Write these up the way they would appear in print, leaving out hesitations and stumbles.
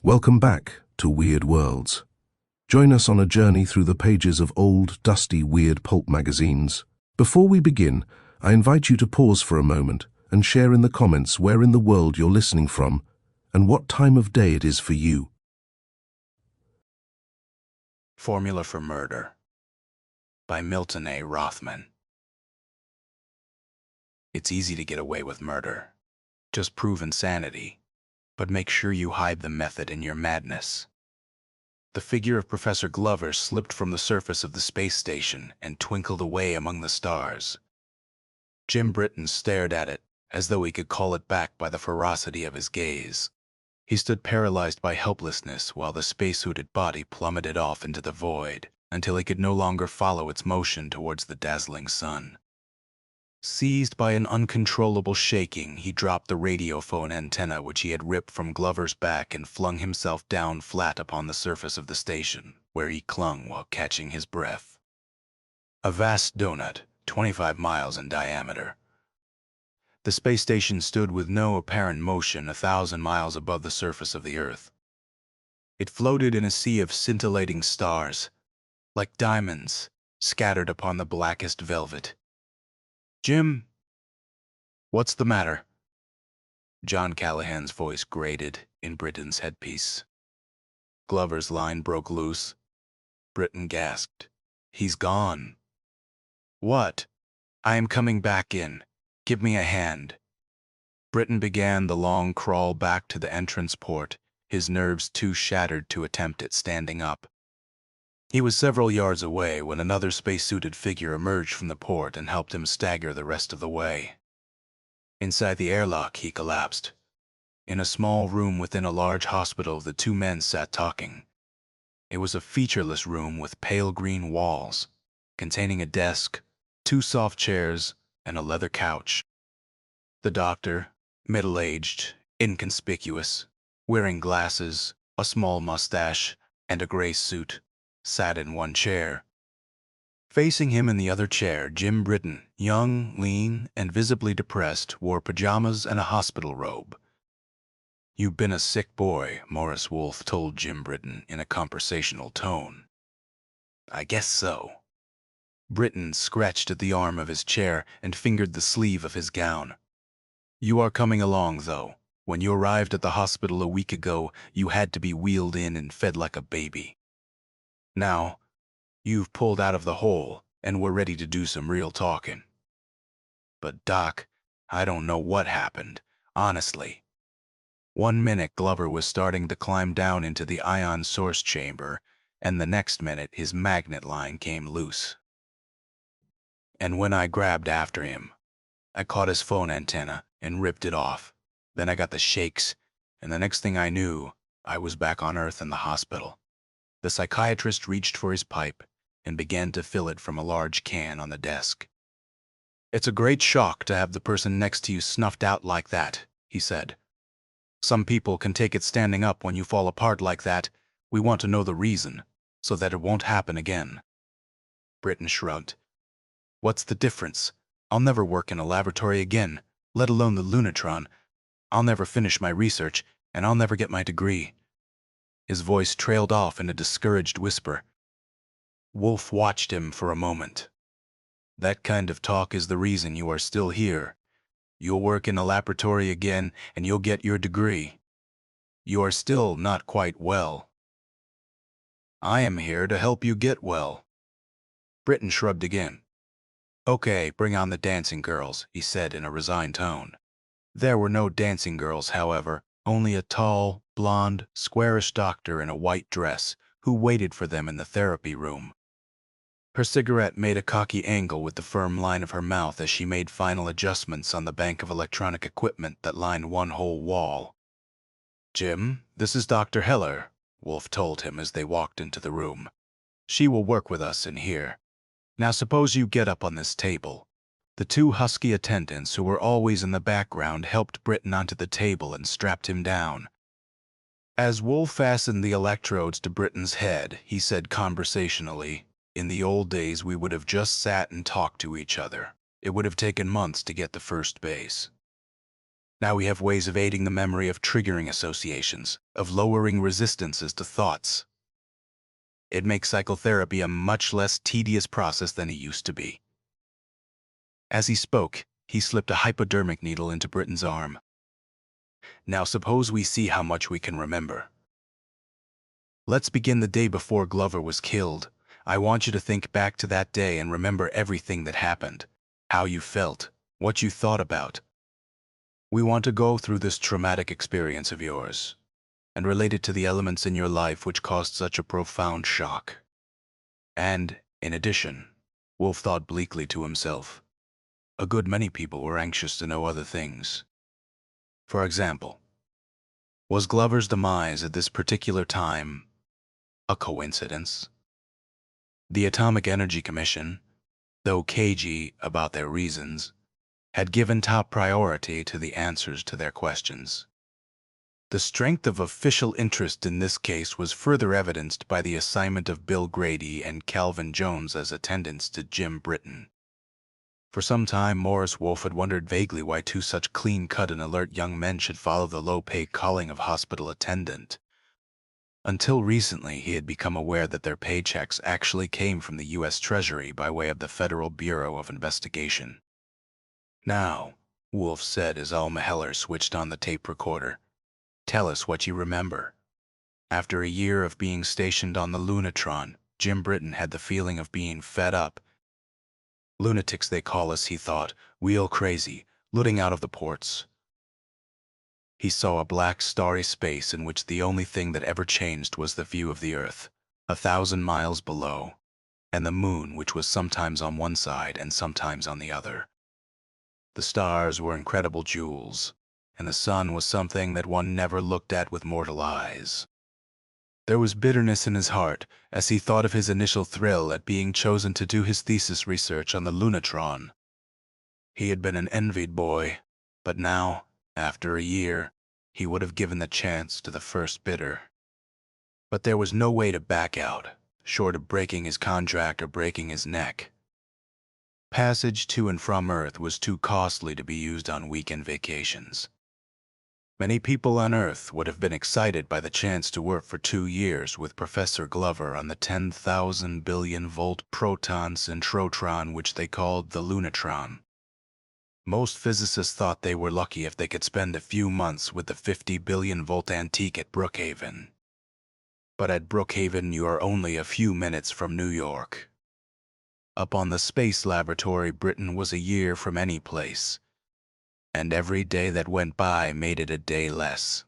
Welcome back to Weird Worlds. Join us on a journey through the pages of old, dusty, weird pulp magazines. Before we begin, I invite you to pause for a moment and share in the comments where in the world you're listening from and what time of day it is for you. Formula for Murder by Milton A Rothman. It's easy to get away with murder. Just prove insanity, but make sure you hide the method in your madness. The figure of Professor Glover slipped from the surface of the space station and twinkled away among the stars. Jim Britton stared at it as though he could call it back by the ferocity of his gaze. He stood paralyzed by helplessness while the spacesuited body plummeted off into the void until he could no longer follow its motion towards the dazzling sun. Seized by an uncontrollable shaking, he dropped the radiophone antenna which he had ripped from Glover's back and flung himself down flat upon the surface of the station, where he clung while catching his breath. A vast donut, 25 miles in diameter. The space station stood with no apparent motion 1,000 miles above the surface of the Earth. It floated in a sea of scintillating stars, like diamonds scattered upon the blackest velvet. "Jim, what's the matter?" John Callahan's voice grated in Britton's headpiece. Glover's line broke loose. Britton gasped. "He's gone." "What?" "I am coming back in. Give me a hand." Britton began the long crawl back to the entrance port, his nerves too shattered to attempt it standing up. He was several yards away when another spacesuited figure emerged from the port and helped him stagger the rest of the way. Inside the airlock, he collapsed. In a small room within a large hospital, the two men sat talking. It was a featureless room with pale green walls, containing a desk, 2 soft chairs, and a leather couch. The doctor, middle-aged, inconspicuous, wearing glasses, a small mustache, and a gray suit, sat in one chair. Facing him in the other chair, Jim Britton, young, lean, and visibly depressed, wore pajamas and a hospital robe. "You've been a sick boy," Morris Wolfe told Jim Britton in a conversational tone. "I guess so." Britton scratched at the arm of his chair and fingered the sleeve of his gown. "You are coming along, though. When you arrived at the hospital a week ago, you had to be wheeled in and fed like a baby. Now, you've pulled out of the hole, and we're ready to do some real talking. But, Doc, I don't know what happened, honestly." One minute Glover was starting to climb down into the ion source chamber, and the next minute his magnet line came loose. And when I grabbed after him, I caught his phone antenna and ripped it off. Then I got the shakes, and the next thing I knew, I was back on Earth in the hospital. The psychiatrist reached for his pipe and began to fill it from a large can on the desk. "It's a great shock to have the person next to you snuffed out like that," he said. "Some people can take it standing up when you fall apart like that. We want to know the reason, so that it won't happen again." Britton shrugged. "What's the difference? I'll never work in a laboratory again, let alone the Lunatron. I'll never finish my research, and I'll never get my degree." His voice trailed off in a discouraged whisper. Wolfe watched him for a moment. "That kind of talk is the reason you are still here. You'll work in a laboratory again, and you'll get your degree. You are still not quite well. I am here to help you get well." Britton shrugged again. "Okay, bring on the dancing girls," he said in a resigned tone. There were no dancing girls, however, only a tall, blonde, squarish doctor in a white dress who waited for them in the therapy room. Her cigarette made a cocky angle with the firm line of her mouth as she made final adjustments on the bank of electronic equipment that lined one whole wall. "Jim, this is Dr. Heller," Wolfe told him as they walked into the room. "She will work with us in here. Now suppose you get up on this table." The 2 husky attendants who were always in the background helped Britton onto the table and strapped him down. As Wolfe fastened the electrodes to Britton's head, he said conversationally, "In the old days we would have just sat and talked to each other. It would have taken months to get to first base. Now we have ways of aiding the memory, of triggering associations, of lowering resistances to thoughts. It makes psychotherapy a much less tedious process than it used to be. As he spoke, he slipped a hypodermic needle into Britton's arm. Now suppose we see how much we can remember. Let's begin the day before Glover was killed. I want you to think back to that day and remember everything that happened, how you felt, what you thought about. We want to go through this traumatic experience of yours and relate it to the elements in your life which caused such a profound shock. And, in addition, Wolf thought bleakly to himself, a good many people were anxious to know other things. For example, was Glover's demise at this particular time a coincidence? The Atomic Energy Commission, though cagey about their reasons, had given top priority to the answers to their questions. The strength of official interest in this case was further evidenced by the assignment of Bill Grady and Calvin Jones as attendants to Jim Britton. For some time, Morris Wolf had wondered vaguely why two such clean-cut and alert young men should follow the low-paid calling of hospital attendant. Until recently, he had become aware that their paychecks actually came from the U.S. Treasury by way of the Federal Bureau of Investigation. Now, Wolf said as Alma Heller switched on the tape recorder, tell us what you remember. After a year of being stationed on the Lunatron, Jim Britton had the feeling of being fed up. Lunatics they call us, he thought, wheel crazy, looting out of the ports. He saw a black starry space in which the only thing that ever changed was the view of the Earth, 1,000 miles below, and the moon, which was sometimes on one side and sometimes on the other. The stars were incredible jewels, and the sun was something that one never looked at with mortal eyes. There was bitterness in his heart as he thought of his initial thrill at being chosen to do his thesis research on the Lunatron. He had been an envied boy, but now, after a year, he would have given the chance to the first bidder. But there was no way to back out, short of breaking his contract or breaking his neck. Passage to and from Earth was too costly to be used on weekend vacations. Many people on Earth would have been excited by the chance to work for 2 years with Professor Glover on the 10,000 billion volt proton synchrotron which they called the Lunatron. Most physicists thought they were lucky if they could spend a few months with the 50 billion volt antique at Brookhaven. But at Brookhaven you are only a few minutes from New York. Up on the space laboratory, Britton was a year from any place, and every day that went by made it a day less.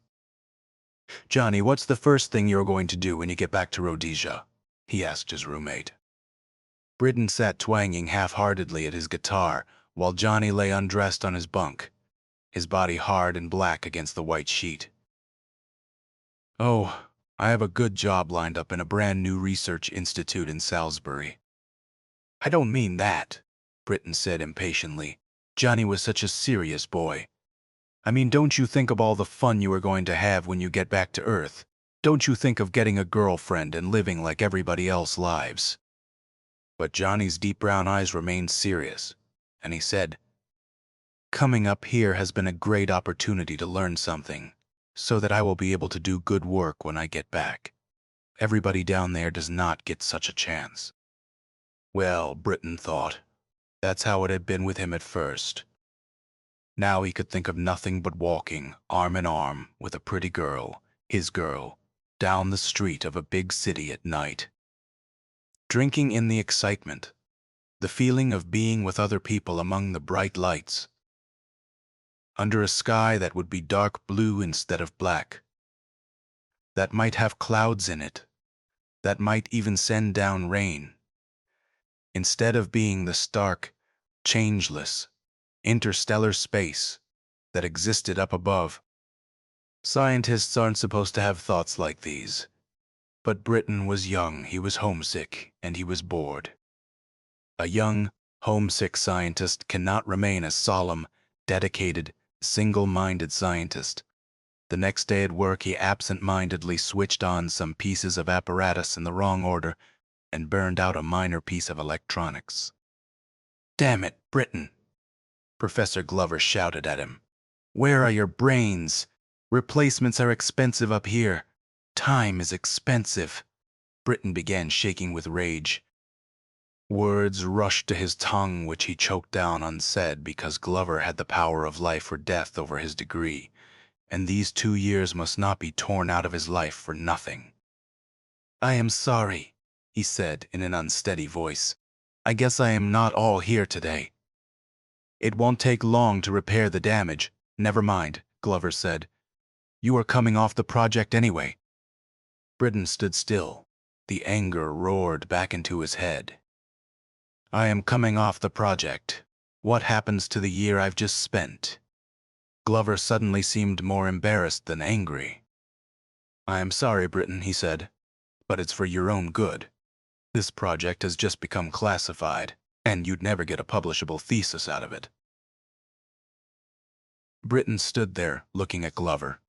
"Johnny, what's the first thing you're going to do when you get back to Rhodesia?" he asked his roommate. Britton sat twanging half-heartedly at his guitar while Johnny lay undressed on his bunk, his body hard and black against the white sheet. "Oh, I have a good job lined up in a brand new research institute in Salisbury." "I don't mean that," Britton said impatiently. Johnny was such a serious boy. "I mean, don't you think of all the fun you are going to have when you get back to Earth? Don't you think of getting a girlfriend and living like everybody else's lives?" But Johnny's deep brown eyes remained serious, and he said, "Coming up here has been a great opportunity to learn something, so that I will be able to do good work when I get back. Everybody down there does not get such a chance." Well, Britton thought, that's how it had been with him at first. Now he could think of nothing but walking, arm in arm, with a pretty girl, his girl, down the street of a big city at night. Drinking in the excitement, the feeling of being with other people among the bright lights, under a sky that would be dark blue instead of black, that might have clouds in it, that might even send down rain, instead of being the stark, changeless, interstellar space that existed up above. Scientists aren't supposed to have thoughts like these. But Britton was young, he was homesick, and he was bored. A young, homesick scientist cannot remain a solemn, dedicated, single-minded scientist. The next day at work he absent-mindedly switched on some pieces of apparatus in the wrong order and burned out a minor piece of electronics. "Damn it, Britton!" Professor Glover shouted at him. Where are your brains? Replacements are expensive up here. Time is expensive. Britton began shaking with rage. Words rushed to his tongue, which he choked down unsaid because Glover had the power of life or death over his degree, and these 2 years must not be torn out of his life for nothing. "I am sorry," he said in an unsteady voice. "I guess I am not all here today." "It won't take long to repair the damage. Never mind," Glover said. "You are coming off the project anyway." Britton stood still. The anger roared back into his head. "I am coming off the project. What happens to the year I've just spent?" Glover suddenly seemed more embarrassed than angry. "I am sorry, Britton," he said, "but it's for your own good. This project has just become classified, and you'd never get a publishable thesis out of it." Britton stood there, looking at Glover.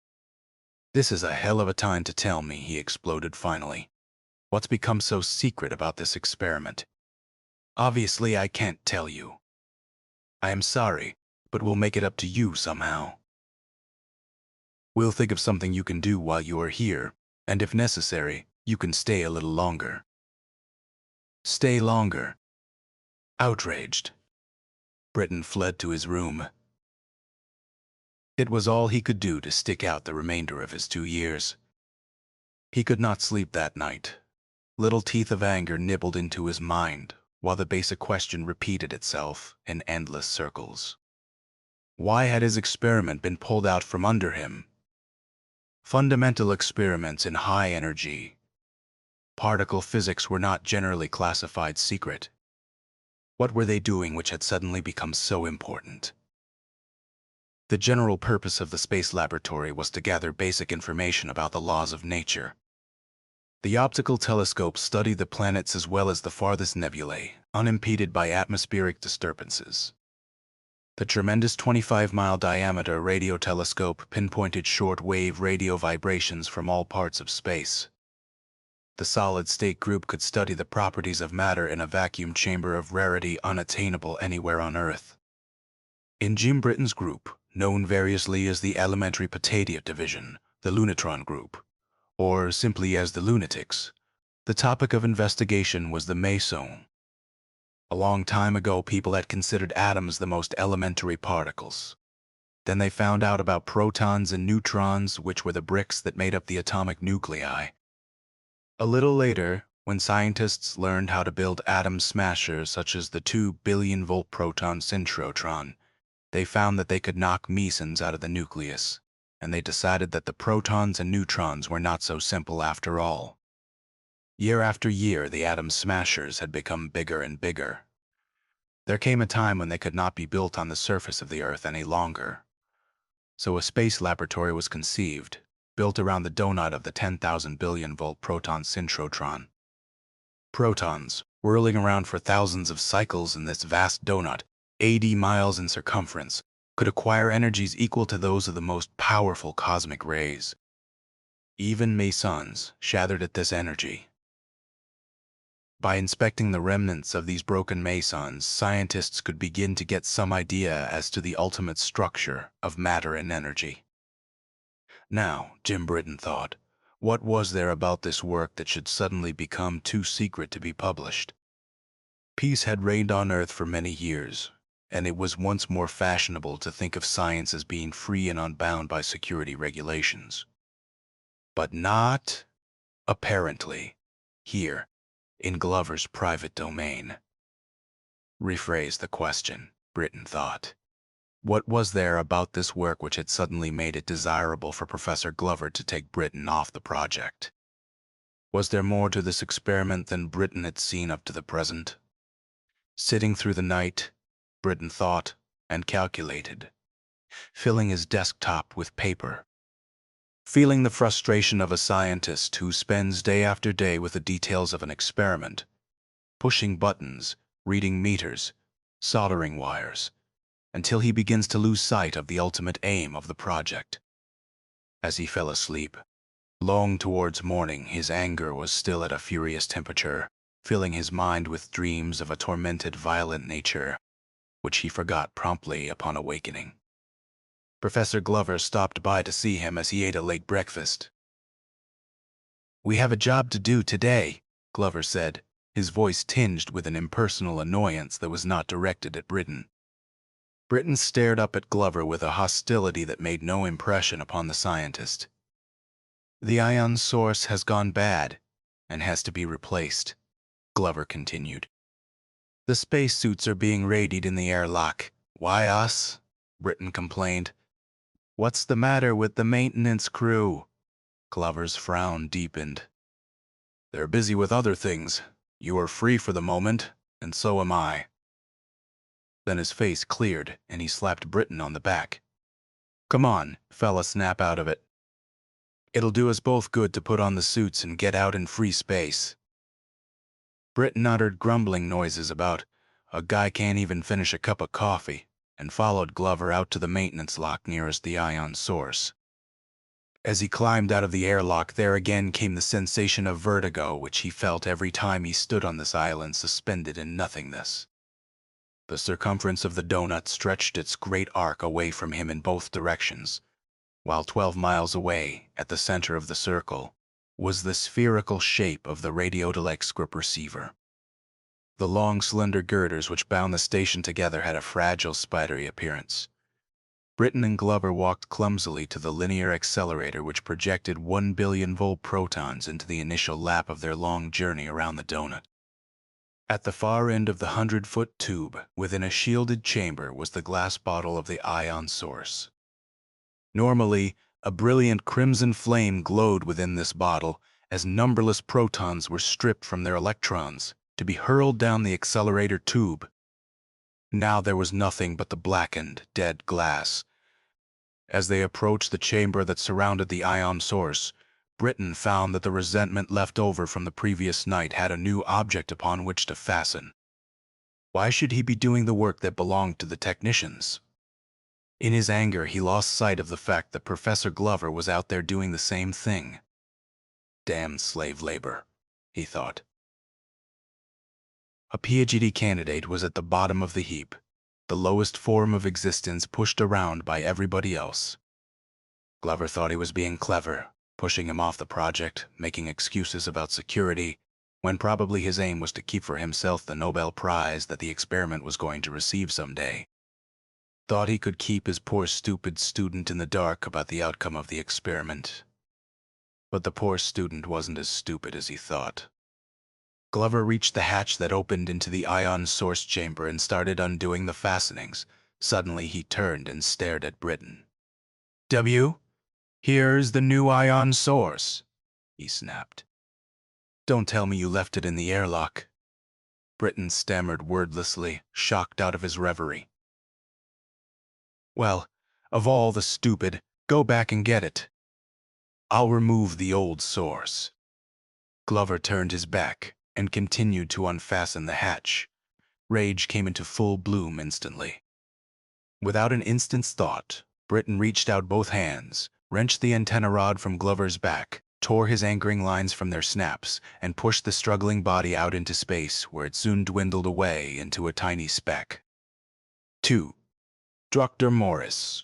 "This is a hell of a time to tell me," he exploded finally. "What's become so secret about this experiment? Obviously, I can't tell you. I am sorry, but we'll make it up to you somehow. We'll think of something you can do while you are here, and if necessary, you can stay a little longer." "Stay longer?" Outraged, Britton fled to his room. It was all he could do to stick out the remainder of his 2 years. He could not sleep that night. Little teeth of anger nibbled into his mind, while the basic question repeated itself in endless circles. Why had his experiment been pulled out from under him? Fundamental experiments in high energy. Particle physics were not generally classified secret. What were they doing which had suddenly become so important? The general purpose of the space laboratory was to gather basic information about the laws of nature. The optical telescope studied the planets as well as the farthest nebulae, unimpeded by atmospheric disturbances. The tremendous 25-mile diameter radio telescope pinpointed short-wave radio vibrations from all parts of space. The solid-state group could study the properties of matter in a vacuum chamber of rarity unattainable anywhere on Earth. In Jim Britton's group, known variously as the Elementary Potato Division, the Lunatron Group, or simply as the Lunatics, the topic of investigation was the meson. A long time ago, people had considered atoms the most elementary particles. Then they found out about protons and neutrons, which were the bricks that made up the atomic nuclei. A little later, when scientists learned how to build atom smashers such as the 2 billion-volt proton synchrotron, they found that they could knock mesons out of the nucleus, and they decided that the protons and neutrons were not so simple after all. Year after year, the atom smashers had become bigger and bigger. There came a time when they could not be built on the surface of the Earth any longer. So a space laboratory was conceived, built around the donut of the 10,000 billion-volt proton synchrotron. Protons, whirling around for thousands of cycles in this vast donut, 80 miles in circumference, could acquire energies equal to those of the most powerful cosmic rays. Even mesons shattered at this energy. By inspecting the remnants of these broken mesons, scientists could begin to get some idea as to the ultimate structure of matter and energy. Now, Jim Britton thought, what was there about this work that should suddenly become too secret to be published? Peace had reigned on Earth for many years, and it was once more fashionable to think of science as being free and unbound by security regulations. But not, apparently, here, in Glover's private domain. Rephrase the question, Britton thought. What was there about this work which had suddenly made it desirable for Professor Glover to take Britton off the project? Was there more to this experiment than Britton had seen up to the present? Sitting through the night, Britton thought and calculated, filling his desktop with paper, feeling the frustration of a scientist who spends day after day with the details of an experiment, pushing buttons, reading meters, soldering wires, until he begins to lose sight of the ultimate aim of the project. As he fell asleep, long towards morning, his anger was still at a furious temperature, filling his mind with dreams of a tormented, violent nature, which he forgot promptly upon awakening. Professor Glover stopped by to see him as he ate a late breakfast. "We have a job to do today," Glover said, his voice tinged with an impersonal annoyance that was not directed at Britton. Britton stared up at Glover with a hostility that made no impression upon the scientist. "The ion source has gone bad and has to be replaced," Glover continued. "The spacesuits are being readied in the airlock." "Why us?" Britton complained. "What's the matter with the maintenance crew?" Glover's frown deepened. "They're busy with other things. You are free for the moment, and so am I." Then his face cleared, and he slapped Britton on the back. "Come on, fella, snap out of it. It'll do us both good to put on the suits and get out in free space." Britton uttered grumbling noises about "a guy can't even finish a cup of coffee," and followed Glover out to the maintenance lock nearest the ion source. As he climbed out of the airlock, there again came the sensation of vertigo which he felt every time he stood on this island suspended in nothingness. The circumference of the donut stretched its great arc away from him in both directions, while 12 miles away, at the center of the circle, was the spherical shape of the radiotelescope receiver. The long, slender girders which bound the station together had a fragile, spidery appearance. Britton and Glover walked clumsily to the linear accelerator which projected 1 billion-volt protons into the initial lap of their long journey around the donut. At the far end of the 100-foot tube, within a shielded chamber, was the glass bottle of the ion source. Normally, a brilliant crimson flame glowed within this bottle as numberless protons were stripped from their electrons to be hurled down the accelerator tube. Now there was nothing but the blackened, dead glass. As they approached the chamber that surrounded the ion source, Britton found that the resentment left over from the previous night had a new object upon which to fasten. Why should he be doing the work that belonged to the technicians? In his anger, he lost sight of the fact that Professor Glover was out there doing the same thing. Damn slave labor, he thought. A PhD candidate was at the bottom of the heap, the lowest form of existence pushed around by everybody else. Glover thought he was being clever, pushing him off the project, making excuses about security, when probably his aim was to keep for himself the Nobel Prize that the experiment was going to receive someday. Thought he could keep his poor stupid student in the dark about the outcome of the experiment. But the poor student wasn't as stupid as he thought. Glover reached the hatch that opened into the ion source chamber and started undoing the fastenings. Suddenly he turned and stared at Britton. "W, here's the new ion source," he snapped. "Don't tell me you left it in the airlock." Britton stammered wordlessly, shocked out of his reverie. "Well, of all the stupid, go back and get it. I'll remove the old source." Glover turned his back and continued to unfasten the hatch. Rage came into full bloom instantly. Without an instant's thought, Britton reached out both hands, wrenched the antenna rod from Glover's back, tore his anchoring lines from their snaps, and pushed the struggling body out into space, where it soon dwindled away into a tiny speck. 2. Dr. Morris.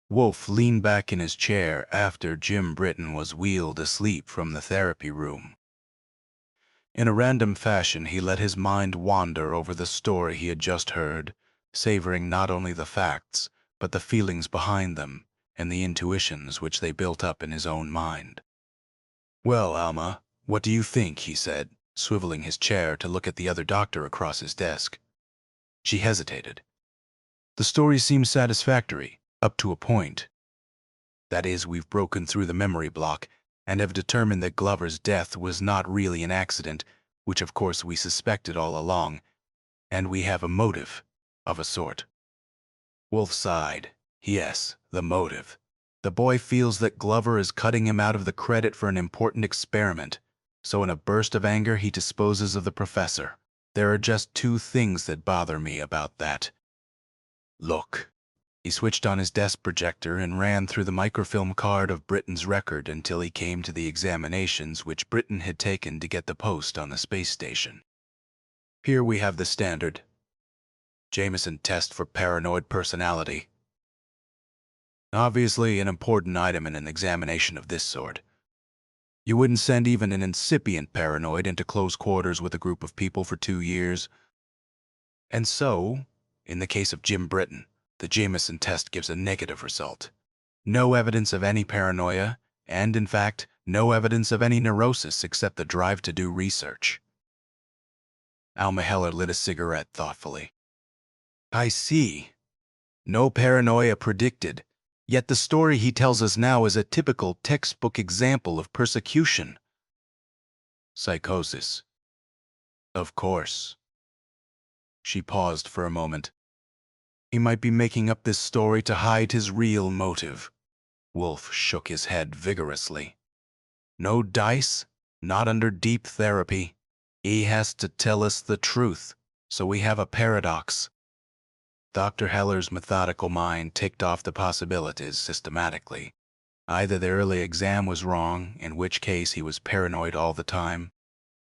Wolf leaned back in his chair after Jim Britton was wheeled asleep from the therapy room. In a random fashion, he let his mind wander over the story he had just heard, savoring not only the facts, but the feelings behind them and the intuitions which they built up in his own mind. "Well, Alma, what do you think?" he said, swiveling his chair to look at the other doctor across his desk. She hesitated. "The story seems satisfactory, up to a point. That is, we've broken through the memory block and have determined that Glover's death was not really an accident, which of course we suspected all along, and we have a motive, of a sort." Wolf sighed. "Yes, the motive. The boy feels that Glover is cutting him out of the credit for an important experiment, so in a burst of anger he disposes of the professor. There are just two things that bother me about that. Look." He switched on his desk projector and ran through the microfilm card of Britton's record until he came to the examinations which Britton had taken to get the post on the space station. "Here we have the standard. Jameson test for paranoid personality. Obviously an important item in an examination of this sort. You wouldn't send even an incipient paranoid into close quarters with a group of people for 2 years. And so, in the case of Jim Britton, the Jameson test gives a negative result. No evidence of any paranoia, and in fact, no evidence of any neurosis except the drive to do research. Alma Heller lit a cigarette thoughtfully. I see. No paranoia predicted, yet the story he tells us now is a typical textbook example of persecution. Psychosis. Of course. She paused for a moment. He might be making up this story to hide his real motive. Wolf shook his head vigorously. No dice, not under deep therapy. He has to tell us the truth, so we have a paradox. Dr. Heller's methodical mind ticked off the possibilities systematically. Either the early exam was wrong, in which case he was paranoid all the time,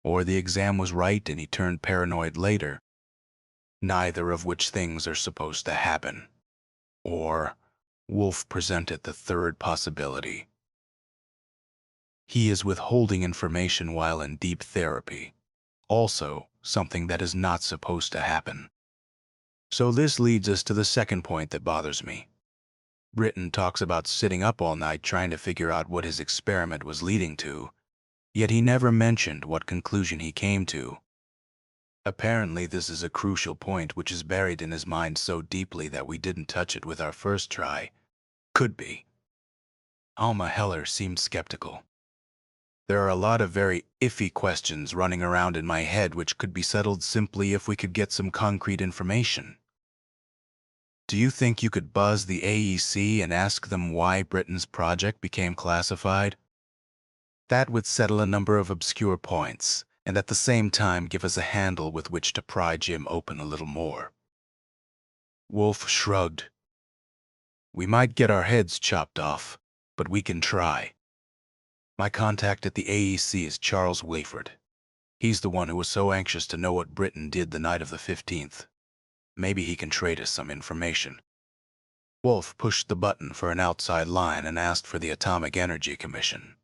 or the exam was right and he turned paranoid later, neither of which things are supposed to happen. Or, Wolf presented the third possibility. He is withholding information while in deep therapy, also something that is not supposed to happen. So this leads us to the second point that bothers me. Britton talks about sitting up all night trying to figure out what his experiment was leading to, yet he never mentioned what conclusion he came to. Apparently this is a crucial point which is buried in his mind so deeply that we didn't touch it with our first try. Could be. Alma Heller seemed skeptical. There are a lot of very iffy questions running around in my head which could be settled simply if we could get some concrete information. Do you think you could buzz the AEC and ask them why Britton's project became classified? That would settle a number of obscure points, and at the same time give us a handle with which to pry Jim open a little more. Wolf shrugged. We might get our heads chopped off, but we can try. My contact at the AEC is Charles Wayford. He's the one who was so anxious to know what Britton did the night of the 15th. Maybe he can trade us some information. Wolf pushed the button for an outside line and asked for the Atomic Energy Commission.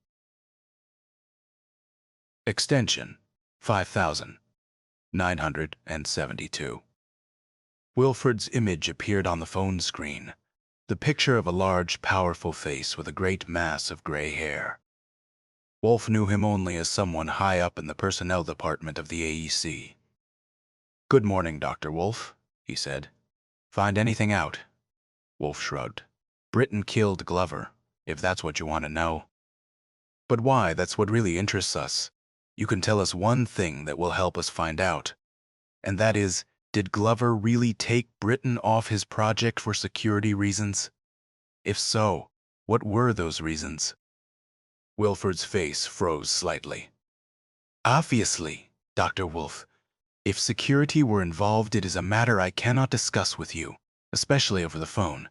Extension 5972. Wilford's image appeared on the phone screen, the picture of a large, powerful face with a great mass of gray hair. Wolf knew him only as someone high up in the personnel department of the AEC. Good morning, Dr. Wolf, he said. Find anything out? Wolf shrugged. Britton killed Glover, if that's what you want to know. But why? That's what really interests us. You can tell us one thing that will help us find out. And that is, did Glover really take Britton off his project for security reasons? If so, what were those reasons? Wilford's face froze slightly. Obviously, Dr. Wolf, if security were involved, it is a matter I cannot discuss with you, especially over the phone.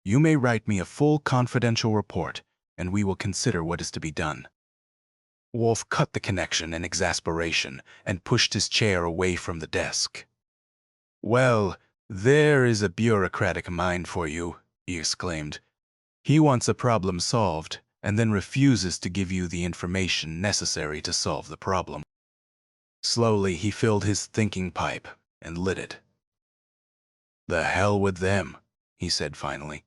You may write me a full confidential report, and we will consider what is to be done. Wolf cut the connection in exasperation and pushed his chair away from the desk. Well, there is a bureaucratic mind for you, he exclaimed. He wants a problem solved, and then refuses to give you the information necessary to solve the problem. Slowly, he filled his thinking pipe and lit it. The hell with them, he said finally.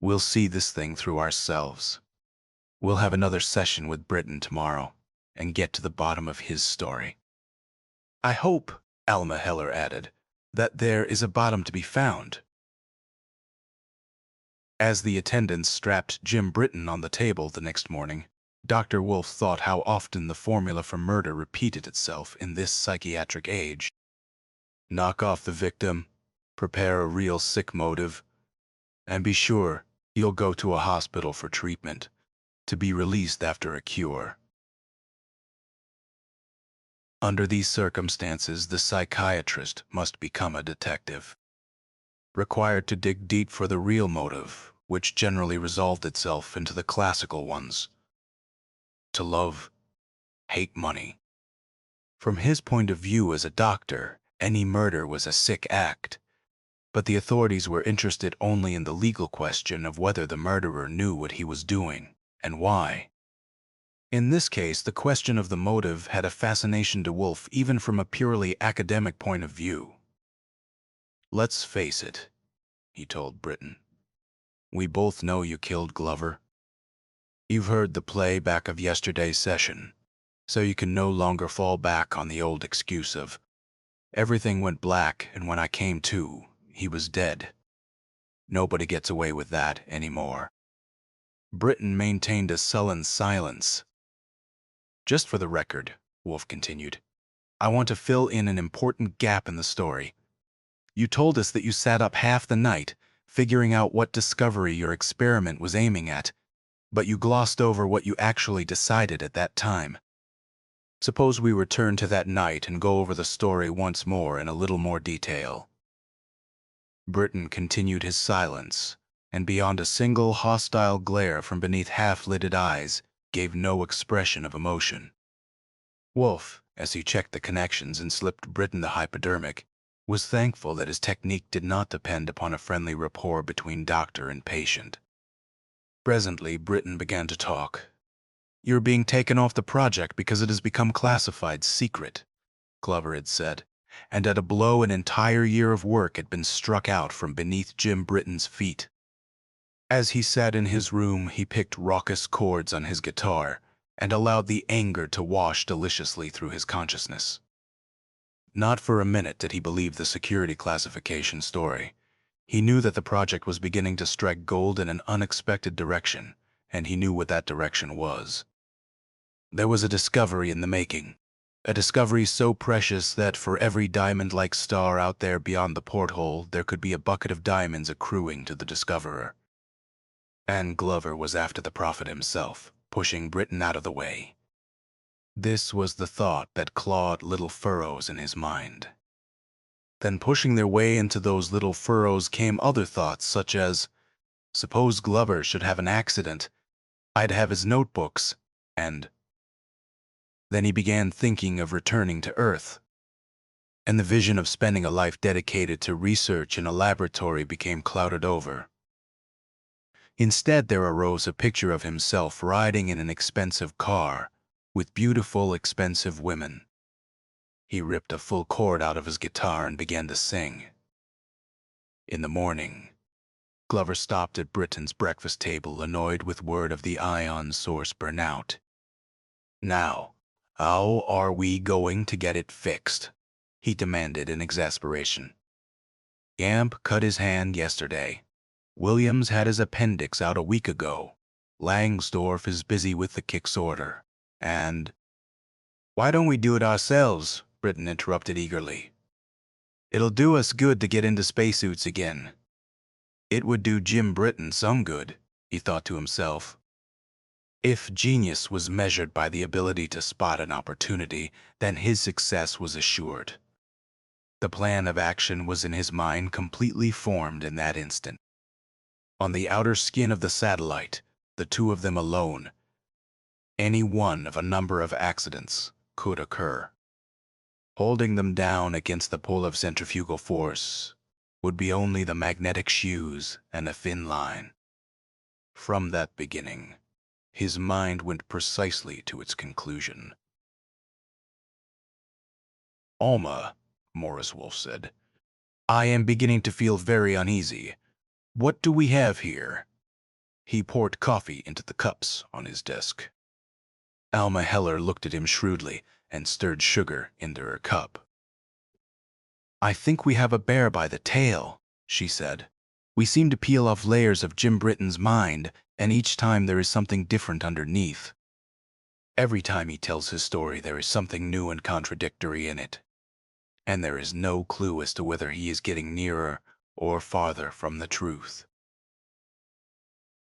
We'll see this thing through ourselves. We'll have another session with Britton tomorrow and get to the bottom of his story. I hope, Alma Heller added, that there is a bottom to be found. As the attendants strapped Jim Britton on the table the next morning, Dr. Wolf thought how often the formula for murder repeated itself in this psychiatric age. Knock off the victim, prepare a real sick motive, and be sure he'll go to a hospital for treatment, to be released after a cure. Under these circumstances, the psychiatrist must become a detective, required to dig deep for the real motive, which generally resolved itself into the classical ones. To love, hate money. From his point of view as a doctor, any murder was a sick act, but the authorities were interested only in the legal question of whether the murderer knew what he was doing and why. In this case, the question of the motive had a fascination to Wolf even from a purely academic point of view. "Let's face it," he told Britton. "We both know you killed Glover. You've heard the playback of yesterday's session, so you can no longer fall back on the old excuse of, 'Everything went black, and when I came to, he was dead.' Nobody gets away with that anymore." Britton maintained a sullen silence. "Just for the record," Wolf continued, "I want to fill in an important gap in the story. You told us that you sat up half the night figuring out what discovery your experiment was aiming at, but you glossed over what you actually decided at that time. Suppose we return to that night and go over the story once more in a little more detail." Britton continued his silence, and beyond a single hostile glare from beneath half-lidded eyes, gave no expression of emotion. Wolf, as he checked the connections and slipped Britton the hypodermic, was thankful that his technique did not depend upon a friendly rapport between doctor and patient. Presently, Britton began to talk. "You're being taken off the project because it has become classified secret," Glover had said, and at a blow an entire year of work had been struck out from beneath Jim Britton's feet. As he sat in his room, he picked raucous chords on his guitar and allowed the anger to wash deliciously through his consciousness. Not for a minute did he believe the security classification story. He knew that the project was beginning to strike gold in an unexpected direction, and he knew what that direction was. There was a discovery in the making, a discovery so precious that for every diamond-like star out there beyond the porthole, there could be a bucket of diamonds accruing to the discoverer. And Glover was after the prophet himself, pushing Britton out of the way. This was the thought that clawed little furrows in his mind. Then pushing their way into those little furrows came other thoughts such as, suppose Glover should have an accident, I'd have his notebooks, and... Then he began thinking of returning to Earth, and the vision of spending a life dedicated to research in a laboratory became clouded over. Instead, there arose a picture of himself riding in an expensive car with beautiful, expensive women. He ripped a full chord out of his guitar and began to sing. In the morning, Glover stopped at Britton's breakfast table, annoyed with word of the ion source burnout. "Now, how are we going to get it fixed?" he demanded in exasperation. "Gamp cut his hand yesterday. Williams had his appendix out a week ago. Langsdorff is busy with the Kix order. And—" "Why don't we do it ourselves?" Britton interrupted eagerly. "It'll do us good to get into spacesuits again." It would do Jim Britton some good, he thought to himself. If genius was measured by the ability to spot an opportunity, then his success was assured. The plan of action was in his mind completely formed in that instant. On the outer skin of the satellite, the two of them alone, any one of a number of accidents could occur. Holding them down against the pull of centrifugal force would be only the magnetic shoes and a thin line. From that beginning, his mind went precisely to its conclusion. "Alma," Morris Wolf said, "I am beginning to feel very uneasy. What do we have here?" He poured coffee into the cups on his desk. Alma Heller looked at him shrewdly and stirred sugar into her cup. "I think we have a bear by the tail," she said. "We seem to peel off layers of Jim Britton's mind, and each time there is something different underneath. Every time he tells his story, there is something new and contradictory in it. And there is no clue as to whether he is getting nearer or farther from the truth."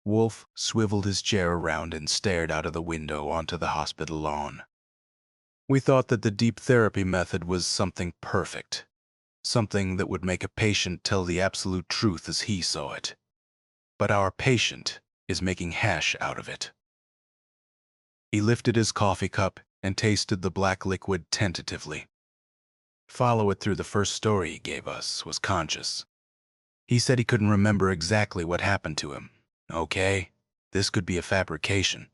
Wolf swiveled his chair around and stared out of the window onto the hospital lawn. "We thought that the deep therapy method was something perfect, something that would make a patient tell the absolute truth as he saw it. But our patient is making hash out of it." He lifted his coffee cup and tasted the black liquid tentatively. "Follow it through the first story he gave us was conscious. He said he couldn't remember exactly what happened to him. Okay, this could be a fabrication.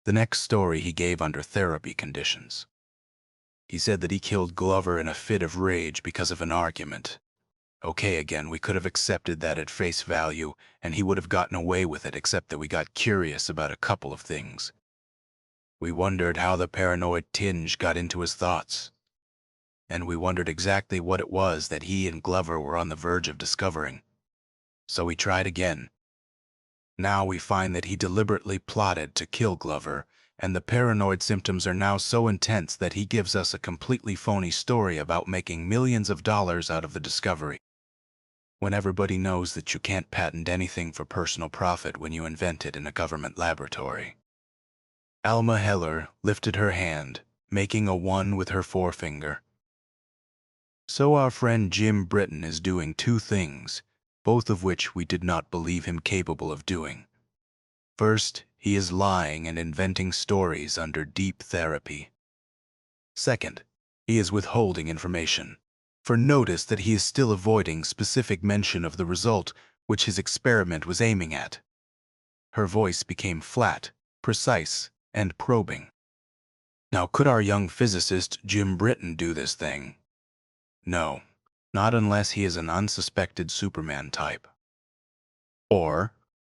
The next story he gave under therapy conditions. He said that he killed Glover in a fit of rage because of an argument. Okay, again, we could have accepted that at face value, and he would have gotten away with it, except that we got curious about a couple of things. We wondered how the paranoid tinge got into his thoughts. And we wondered exactly what it was that he and Glover were on the verge of discovering. So we tried again. Now we find that he deliberately plotted to kill Glover, and the paranoid symptoms are now so intense that he gives us a completely phony story about making millions of dollars out of the discovery. When everybody knows that you can't patent anything for personal profit when you invent it in a government laboratory. Alma Heller lifted her hand, making a 1 with her forefinger. So our friend Jim Britton is doing two things, both of which we did not believe him capable of doing. First, he is lying and inventing stories under deep therapy. Second, he is withholding information. For notice that he is still avoiding specific mention of the result which his experiment was aiming at. Her voice became flat, precise, and probing. Now, could our young physicist Jim Britton do this thing? No, not unless he is an unsuspected Superman type. Or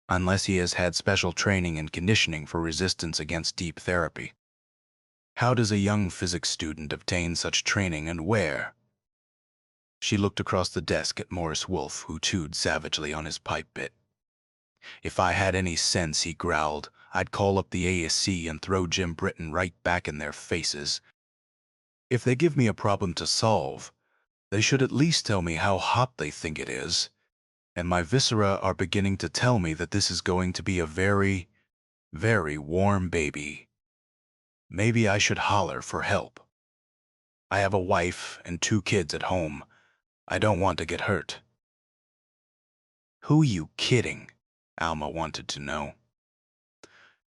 unless he has had special training and conditioning for resistance against deep therapy. How does a young physics student obtain such training, and where? She looked across the desk at Morris Wolf, who chewed savagely on his pipe bit. If I had any sense, he growled, I'd call up the ASC and throw Jim Britton right back in their faces. If they give me a problem to solve, they should at least tell me how hot they think it is. And my viscera are beginning to tell me that this is going to be a very, very warm baby. Maybe I should holler for help. I have a wife and 2 kids at home. I don't want to get hurt. Who you kidding? Alma wanted to know.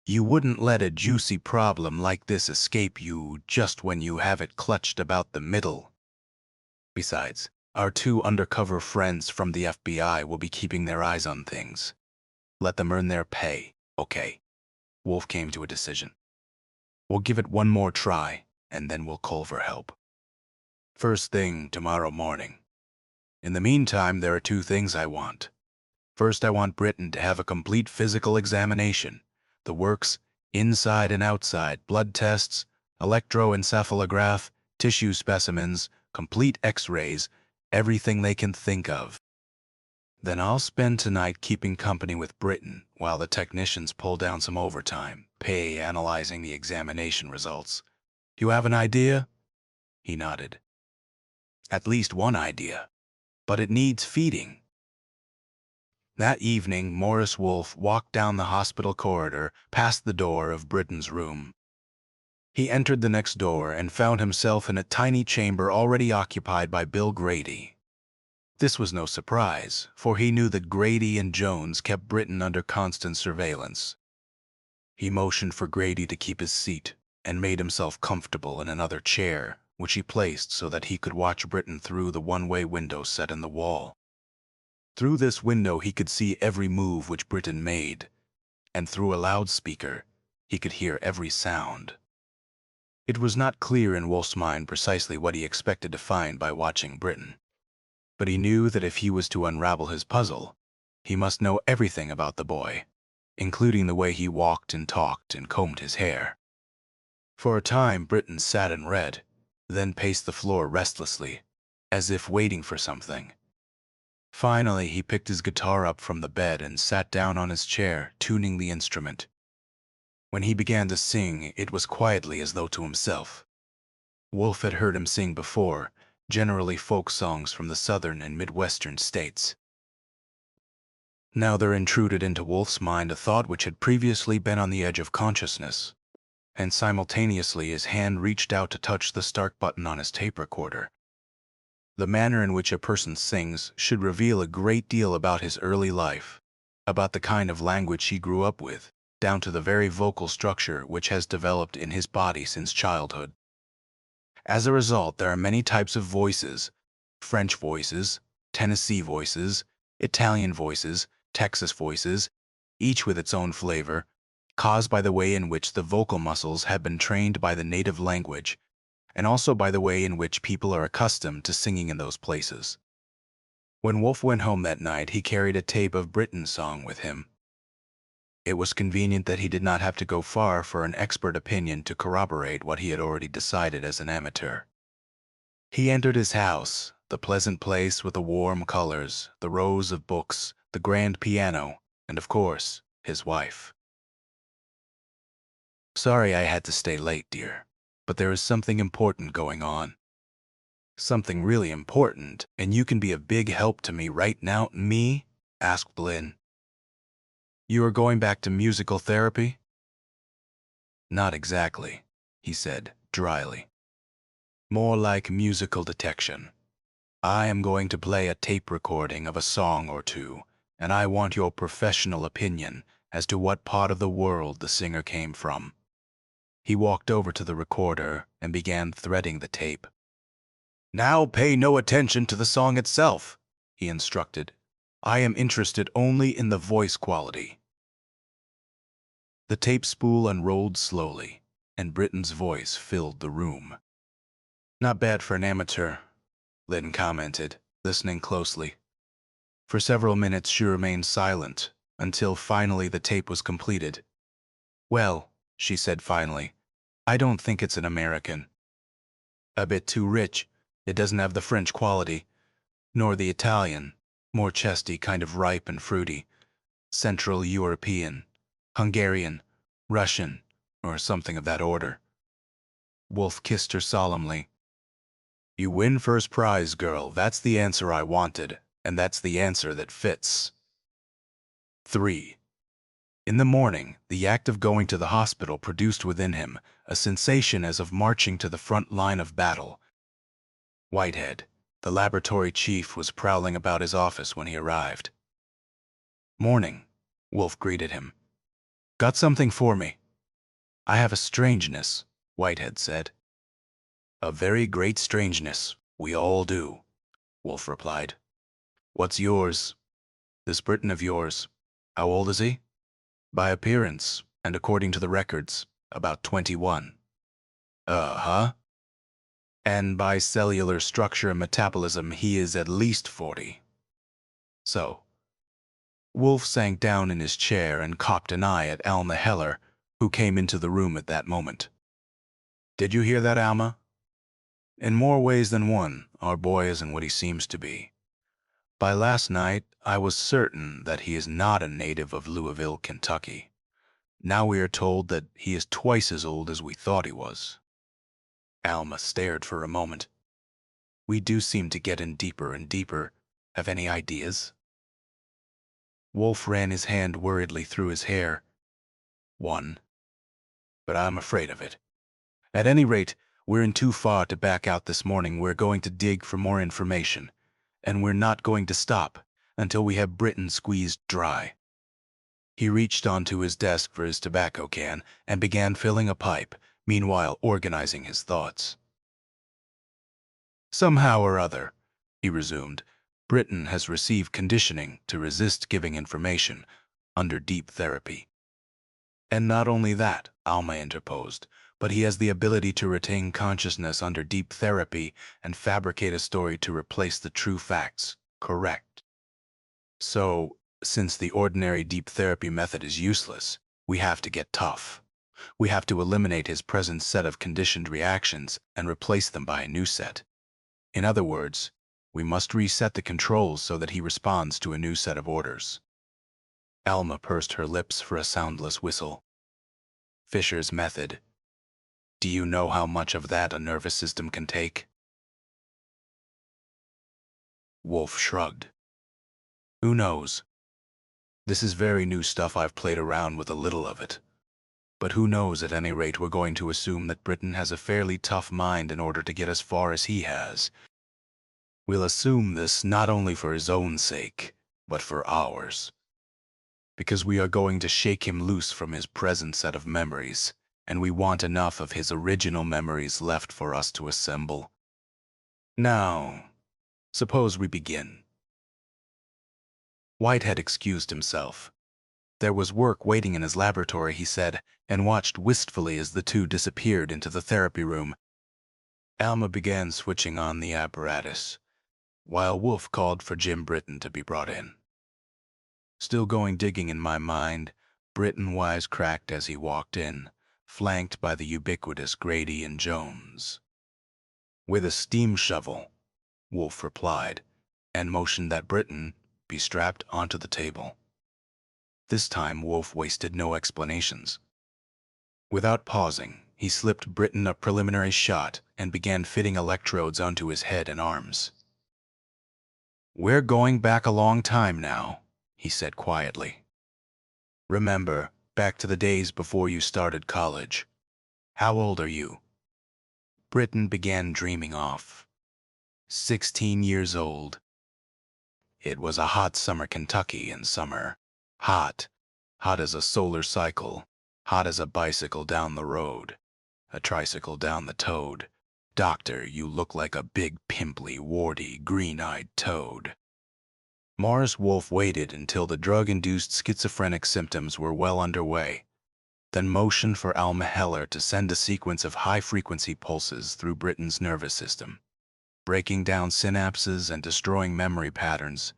You wouldn't let a juicy problem like this escape you just when you have it clutched about the middle. Besides, our 2 undercover friends from the FBI will be keeping their eyes on things. Let them earn their pay, okay? Wolf came to a decision. We'll give it one more try, and then we'll call for help. First thing tomorrow morning. In the meantime, there are 2 things I want. First, I want Britton to have a complete physical examination. The works, inside and outside, blood tests, electroencephalograph, tissue specimens, complete x-rays, everything they can think of. Then I'll spend tonight keeping company with Britton while the technicians pull down some overtime, pay analyzing the examination results. Do you have an idea? He nodded. At least one idea, but it needs feeding. That evening, Morris Wolf walked down the hospital corridor past the door of Britton's room. He entered the next door and found himself in a tiny chamber already occupied by Bill Grady. This was no surprise, for he knew that Grady and Jones kept Britton under constant surveillance. He motioned for Grady to keep his seat and made himself comfortable in another chair, which he placed so that he could watch Britton through the one-way window set in the wall. Through this window he could see every move which Britton made, and through a loudspeaker he could hear every sound. It was not clear in Wolf's mind precisely what he expected to find by watching Britton, but he knew that if he was to unravel his puzzle, he must know everything about the boy, including the way he walked and talked and combed his hair. For a time Britton sat and read, then paced the floor restlessly, as if waiting for something. Finally, he picked his guitar up from the bed and sat down on his chair, tuning the instrument. When he began to sing, it was quietly as though to himself. Wolf had heard him sing before, generally folk songs from the southern and midwestern states. Now there intruded into Wolf's mind a thought which had previously been on the edge of consciousness, and simultaneously his hand reached out to touch the start button on his tape recorder. The manner in which a person sings should reveal a great deal about his early life, about the kind of language he grew up with, down to the very vocal structure which has developed in his body since childhood. As a result, there are many types of voices: French voices, Tennessee voices, Italian voices, Texas voices, each with its own flavor, caused by the way in which the vocal muscles have been trained by the native language, and also by the way in which people are accustomed to singing in those places. When Wolf went home that night, he carried a tape of Britten's song with him. It was convenient that he did not have to go far for an expert opinion to corroborate what he had already decided as an amateur. He entered his house, the pleasant place with the warm colors, the rows of books, the grand piano, and of course, his wife. "Sorry I had to stay late, dear, but there is something important going on." "Something really important, and you can be a big help to me right now." "Me?" asked Lynn. "You are going back to musical therapy?" "Not exactly," he said dryly. "More like musical detection. I am going to play a tape recording of a song or two, and I want your professional opinion as to what part of the world the singer came from." He walked over to the recorder and began threading the tape. "Now pay no attention to the song itself," he instructed. "I am interested only in the voice quality." The tape spool unrolled slowly, and Britten's voice filled the room. "Not bad for an amateur," Lynn commented, listening closely. For several minutes she remained silent, until finally the tape was completed. "Well," she said finally, "I don't think it's an American. A bit too rich. It doesn't have the French quality, nor the Italian, more chesty, kind of ripe and fruity. Central European, Hungarian, Russian, or something of that order." Wolf kissed her solemnly. "You win first prize, girl. That's the answer I wanted, and that's the answer that fits." 3. In the morning, the act of going to the hospital produced within him a sensation as of marching to the front line of battle. Whitehead, the laboratory chief, was prowling about his office when he arrived. "Morning," Wolf greeted him. "Got something for me?" "I have a strangeness," Whitehead said. "A very great strangeness. We all do," Wolf replied. "What's yours? This Briton of yours, how old is he?" "By appearance, and according to the records, about 21. "Uh-huh. And by cellular structure and metabolism, he is at least 40. So." Wolf sank down in his chair and cocked an eye at Alma Heller, who came into the room at that moment. "Did you hear that, Alma? In more ways than one, our boy isn't what he seems to be. By last night, I was certain that he is not a native of Louisville, Kentucky. Now we are told that he is twice as old as we thought he was." Alma stared for a moment. "We do seem to get in deeper and deeper. Have any ideas?" Wolf ran his hand worriedly through his hair. "One. But I'm afraid of it. At any rate, we're in too far to back out this morning. We're going to dig for more information, and we're not going to stop until we have Britain squeezed dry." He reached onto his desk for his tobacco can and began filling a pipe, meanwhile organizing his thoughts. "Somehow or other," he resumed, "Britain has received conditioning to resist giving information under deep therapy." "And not only that," Alma interposed, "but he has the ability to retain consciousness under deep therapy and fabricate a story to replace the true facts. Correct? So, since the ordinary deep therapy method is useless, we have to get tough. We have to eliminate his present set of conditioned reactions and replace them by a new set. In other words, we must reset the controls so that he responds to a new set of orders." Alma pursed her lips for a soundless whistle. "Fisher's method. Do you know how much of that a nervous system can take?" Wolf shrugged. "Who knows? This is very new stuff. I've played around with a little of it. But who knows? At any rate, we're going to assume that Britain has a fairly tough mind in order to get as far as he has. We'll assume this not only for his own sake, but for ours. Because we are going to shake him loose from his present set of memories, and we want enough of his original memories left for us to assemble. Now, suppose we begin. Whitehead excused himself. There was work waiting in his laboratory, he said, and watched wistfully as the two disappeared into the therapy room. Alma began switching on the apparatus, while Wolf called for Jim Britton to be brought in. Still going digging in my mind, Britton wisecracked as he walked in, flanked by the ubiquitous Grady and Jones. "With a steam shovel," Wolf replied, and motioned that Britton be strapped onto the table. This time Wolf wasted no explanations. Without pausing, he slipped Britton a preliminary shot and began fitting electrodes onto his head and arms. "We're going back a long time now," he said quietly. "Remember, back to the days before you started college. How old are you?" Britton began dreaming off. 16 years old. It was a hot summer Kentucky in summer. Hot. Hot as a solar cycle. Hot as a bicycle down the road. A tricycle down the toad. "Doctor, you look like a big, pimply, warty, green-eyed toad." Morris Wolf waited until the drug-induced schizophrenic symptoms were well underway, then motioned for Alma Heller to send a sequence of high-frequency pulses through Britton's nervous system, breaking down synapses and destroying memory patterns.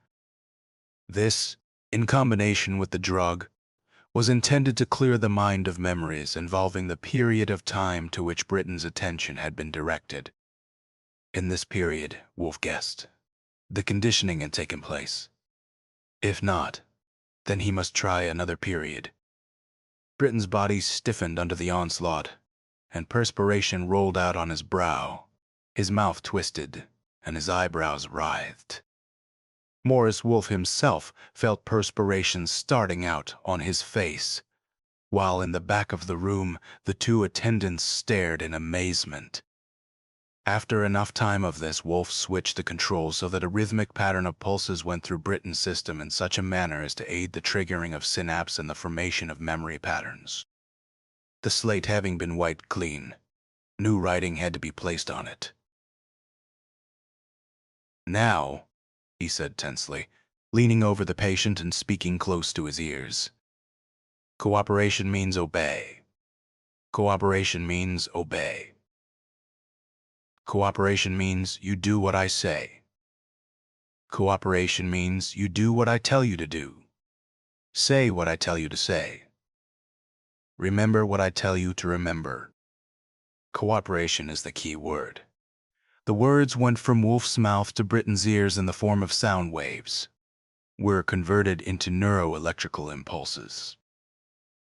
This, in combination with the drug, was intended to clear the mind of memories involving the period of time to which Britton's attention had been directed. In this period, Wolf guessed, the conditioning had taken place. If not, then he must try another period. Britton's body stiffened under the onslaught, and perspiration rolled out on his brow. His mouth twisted, and his eyebrows writhed. Morris Wolf himself felt perspiration starting out on his face, while in the back of the room the two attendants stared in amazement. After enough time of this, Wolf switched the controls so that a rhythmic pattern of pulses went through Britton's system in such a manner as to aid the triggering of synapse and the formation of memory patterns. The slate having been wiped clean, new writing had to be placed on it. "Now," he said tensely, leaning over the patient and speaking close to his ears, "cooperation means obey. Cooperation means obey. Cooperation means you do what I say. Cooperation means you do what I tell you to do. Say what I tell you to say. Remember what I tell you to remember." Cooperation is the key word. The words went from Wolf's mouth to Britton's ears in the form of sound waves, were converted into neuroelectrical impulses.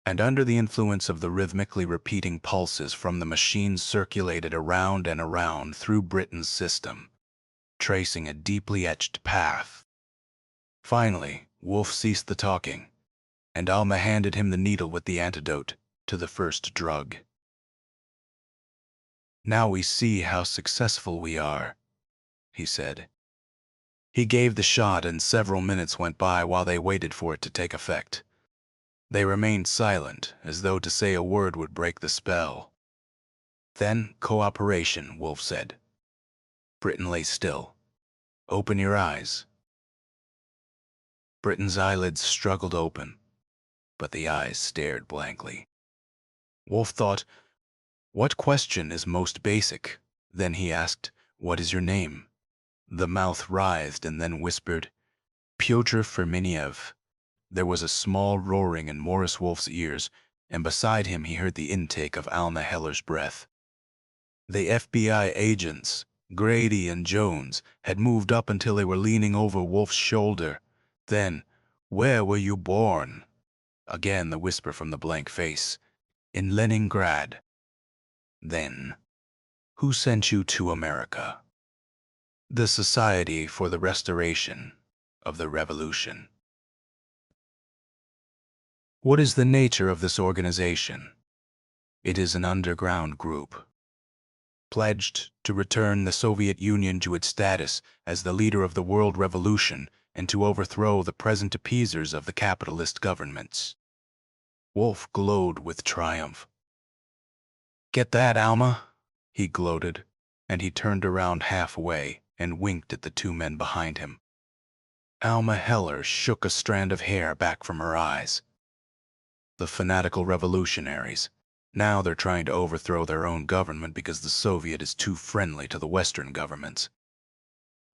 And under the influence of the rhythmically repeating pulses from the machine circulated around and around through Britton's system, tracing a deeply etched path. Finally, Wolf ceased the talking, and Alma handed him the needle with the antidote to the first drug. "Now we see how successful we are," he said. He gave the shot, and several minutes went by while they waited for it to take effect. They remained silent, as though to say a word would break the spell. "Then cooperation," Wolf said. Britton lay still. "Open your eyes." Britton's eyelids struggled open, but the eyes stared blankly. Wolf thought, what question is most basic? Then he asked, "What is your name?" The mouth writhed and then whispered, "Pyotr Firminiev." There was a small roaring in Morris Wolf's ears, and beside him he heard the intake of Alma Heller's breath. The FBI agents, Grady and Jones, had moved up until they were leaning over Wolf's shoulder. Then, "Where were you born?" Again the whisper from the blank face. "In Leningrad." Then, "Who sent you to America?" "The Society for the Restoration of the Revolution." "What is the nature of this organization?" "It is an underground group, pledged to return the Soviet Union to its status as the leader of the world revolution and to overthrow the present appeasers of the capitalist governments." Wolf glowed with triumph. "Get that, Alma?" he gloated, and he turned around halfway and winked at the two men behind him. Alma Heller shook a strand of hair back from her eyes. The fanatical revolutionaries. Now they're trying to overthrow their own government because the Soviet is too friendly to the Western governments.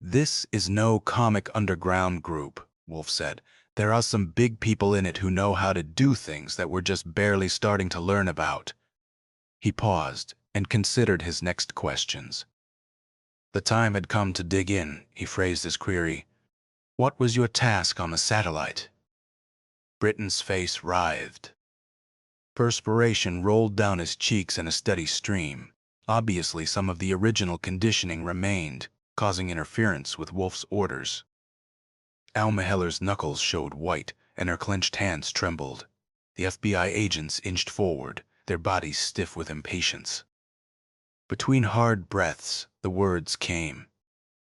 This is no comic underground group, Wolf said. There are some big people in it who know how to do things that we're just barely starting to learn about. He paused and considered his next questions. The time had come to dig in, he phrased his query. What was your task on the satellite? Britton's face writhed. Perspiration rolled down his cheeks in a steady stream. Obviously, some of the original conditioning remained, causing interference with Wolf's orders. Alma Heller's knuckles showed white, and her clenched hands trembled. The FBI agents inched forward, their bodies stiff with impatience. Between hard breaths, the words came.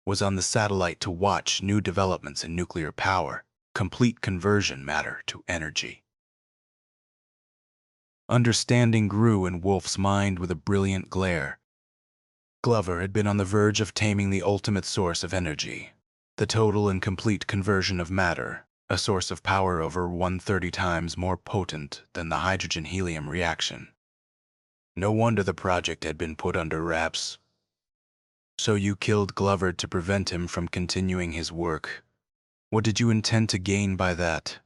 Was on the satellite to watch new developments in nuclear power, complete conversion matter to energy. Understanding grew in Wolf's mind with a brilliant glare. Glover had been on the verge of taming the ultimate source of energy, the total and complete conversion of matter, a source of power over 130 times more potent than the hydrogen-helium reaction. No wonder the project had been put under wraps. So you killed Glover to prevent him from continuing his work. What did you intend to gain by that?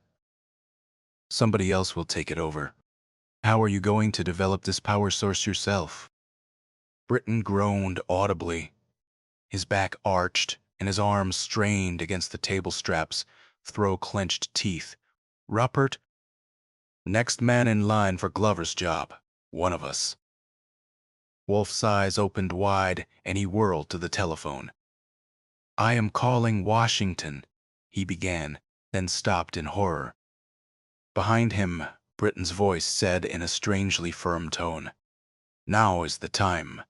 Somebody else will take it over. How are you going to develop this power source yourself? Britton groaned audibly. His back arched, and his arms strained against the table straps, through clenched teeth. Rupert? Next man in line for Glover's job. One of us. Wolf's eyes opened wide, and he whirled to the telephone. I am calling Washington, he began, then stopped in horror. Behind him, Britton's voice said in a strangely firm tone, Now is the time.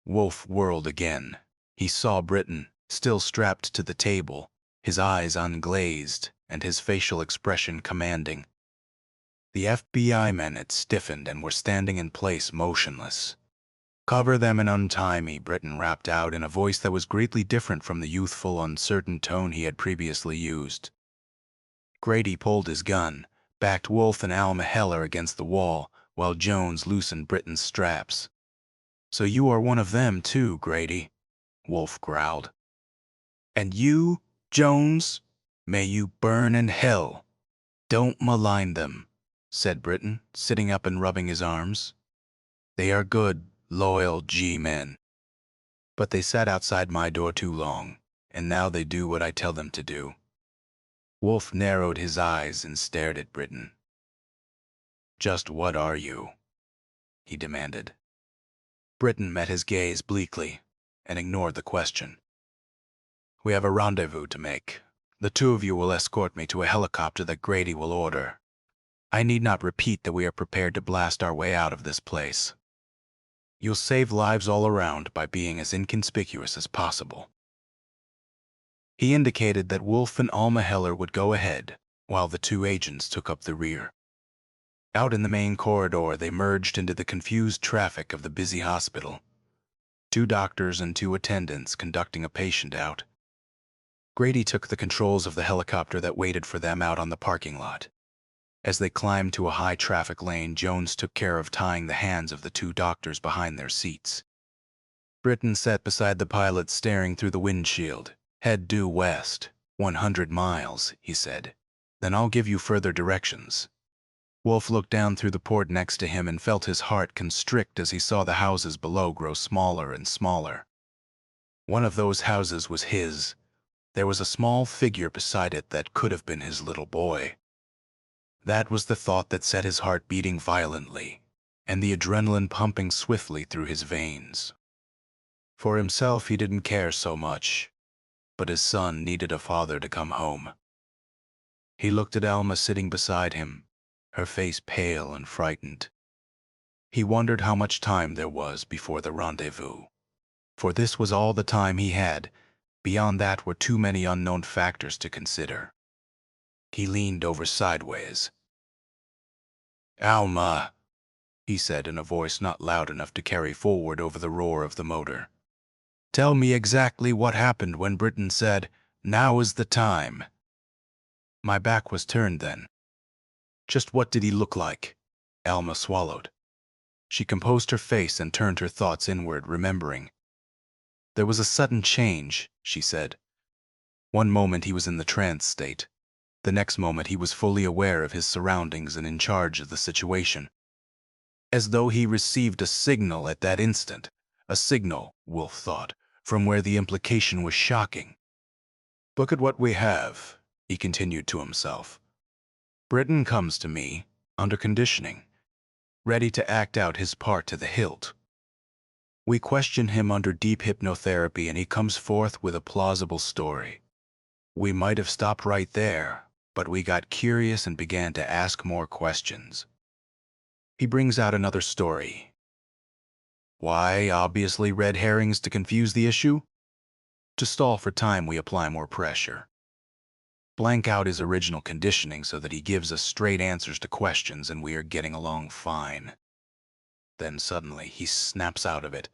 Wolf whirled again. He saw Britton, still strapped to the table, his eyes unglazed and his facial expression commanding. The FBI men had stiffened and were standing in place motionless. Cover them and untie me, Britton rapped out in a voice that was greatly different from the youthful, uncertain tone he had previously used. Grady pulled his gun, backed Wolf and Alma Heller against the wall, while Jones loosened Britton's straps. So you are one of them too, Grady, Wolf growled. And you, Jones, may you burn in hell. Don't malign them, said Britton, sitting up and rubbing his arms. They are good, loyal G-men. But they sat outside my door too long, and now they do what I tell them to do. Wolf narrowed his eyes and stared at Britton. Just what are you? He demanded. Britton met his gaze bleakly and ignored the question. We have a rendezvous to make. The two of you will escort me to a helicopter that Grady will order. I need not repeat that we are prepared to blast our way out of this place. You'll save lives all around by being as inconspicuous as possible. He indicated that Wolf and Alma Heller would go ahead, while the two agents took up the rear. Out in the main corridor, they merged into the confused traffic of the busy hospital. 2 doctors and 2 attendants conducting a patient out. Grady took the controls of the helicopter that waited for them out on the parking lot. As they climbed to a high traffic lane, Jones took care of tying the hands of the 2 doctors behind their seats. Britton sat beside the pilot, staring through the windshield. Head due west, 100 miles, he said. Then I'll give you further directions. Wolf looked down through the port next to him and felt his heart constrict as he saw the houses below grow smaller and smaller. One of those houses was his. There was a small figure beside it that could have been his little boy. That was the thought that set his heart beating violently, and the adrenaline pumping swiftly through his veins. For himself, he didn't care so much, but his son needed a father to come home. He looked at Alma sitting beside him, her face pale and frightened. He wondered how much time there was before the rendezvous, for this was all the time he had. Beyond that were too many unknown factors to consider. He leaned over sideways. Alma, he said in a voice not loud enough to carry forward over the roar of the motor. Tell me exactly what happened when Britain said, "Now is the time." My back was turned then. Just what did he look like? Alma swallowed. She composed her face and turned her thoughts inward, remembering. There was a sudden change, she said. One moment he was in the trance state. The next moment he was fully aware of his surroundings and in charge of the situation. As though he received a signal at that instant. A signal, Wolf thought, from where the implication was shocking. Look at what we have, he continued to himself. Britain comes to me, under conditioning, ready to act out his part to the hilt. We question him under deep hypnotherapy and he comes forth with a plausible story. We might have stopped right there, but we got curious and began to ask more questions. He brings out another story. Why, obviously red herrings to confuse the issue? To stall for time, we apply more pressure. Blank out his original conditioning so that he gives us straight answers to questions and we are getting along fine. Then suddenly he snaps out of it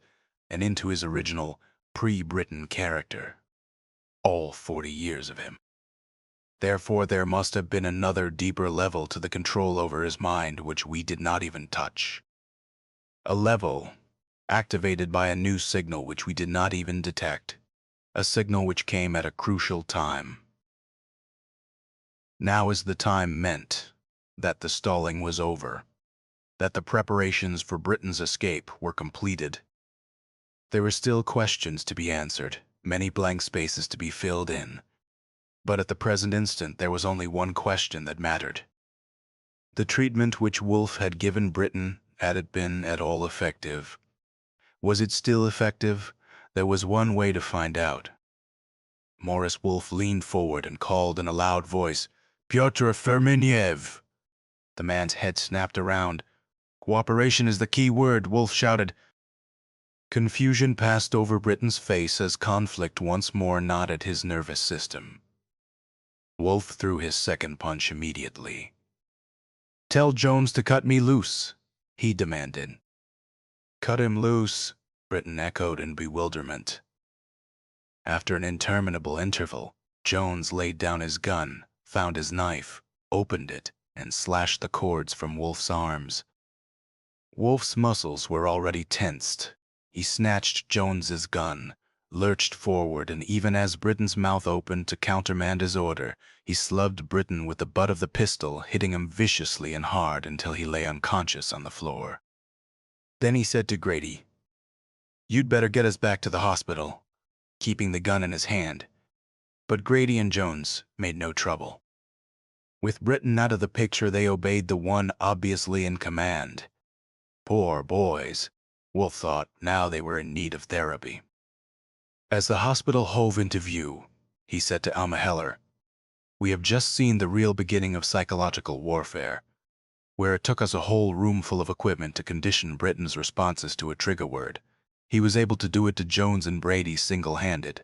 and into his original pre-Britain character. All 40 years of him. Therefore, there must have been another deeper level to the control over his mind which we did not even touch. A level activated by a new signal which we did not even detect. A signal which came at a crucial time. Now is the time meant that the stalling was over, that the preparations for Britain's escape were completed. There were still questions to be answered, many blank spaces to be filled in. But at the present instant there was only one question that mattered. The treatment which Wolf had given Britain, had it been at all effective? Was it still effective? There was one way to find out. Morris Wolf leaned forward and called in a loud voice, "Pyotr Ferminiev!" The man's head snapped around. "Cooperation is the key word," Wolf shouted. Confusion passed over Britain's face as conflict once more gnawed at his nervous system. Wolf threw his second punch immediately. "Tell Jones to cut me loose," he demanded. "Cut him loose," Britain echoed in bewilderment. After an interminable interval, Jones laid down his gun, found his knife, opened it, and slashed the cords from Wolf's arms. Wolf's muscles were already tensed. He snatched Jones's gun, lurched forward, and even as Britain's mouth opened to countermand his order, he slugged Britain with the butt of the pistol, hitting him viciously and hard until he lay unconscious on the floor. Then he said to Grady, "You'd better get us back to the hospital," keeping the gun in his hand. But Grady and Jones made no trouble. With Britain out of the picture, they obeyed the one obviously in command. Poor boys, Wolf thought. Now they were in need of therapy. As the hospital hove into view, he said to Alma Heller, "We have just seen the real beginning of psychological warfare, where it took us a whole room full of equipment to condition Britain's responses to a trigger word. He was able to do it to Jones and Brady single-handed.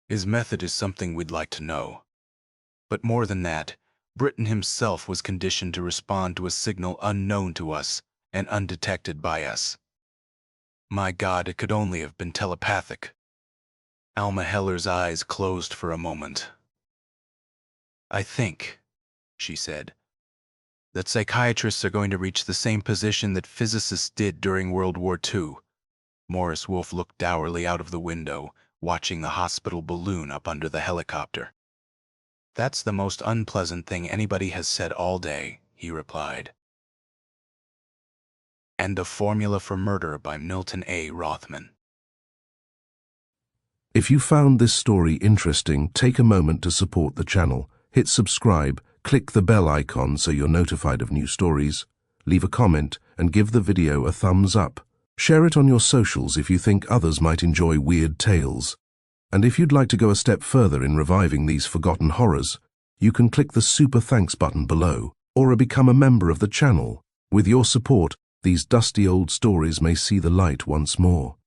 His method is something we'd like to know. But more than that, Britain himself was conditioned to respond to a signal unknown to us and undetected by us. My God, it could only have been telepathic." Alma Heller's eyes closed for a moment. "I think," she said, "that psychiatrists are going to reach the same position that physicists did during World War II. Morris Wolf looked dourly out of the window, watching the hospital balloon up under the helicopter. "That's the most unpleasant thing anybody has said all day," he replied. And A Formula for Murder by Milton A. Rothman. If you found this story interesting, take a moment to support the channel. Hit subscribe, click the bell icon so you're notified of new stories, leave a comment, and give the video a thumbs up. Share it on your socials if you think others might enjoy weird tales. And if you'd like to go a step further in reviving these forgotten horrors, you can click the super thanks button below, or become a member of the channel. With your support, these dusty old stories may see the light once more.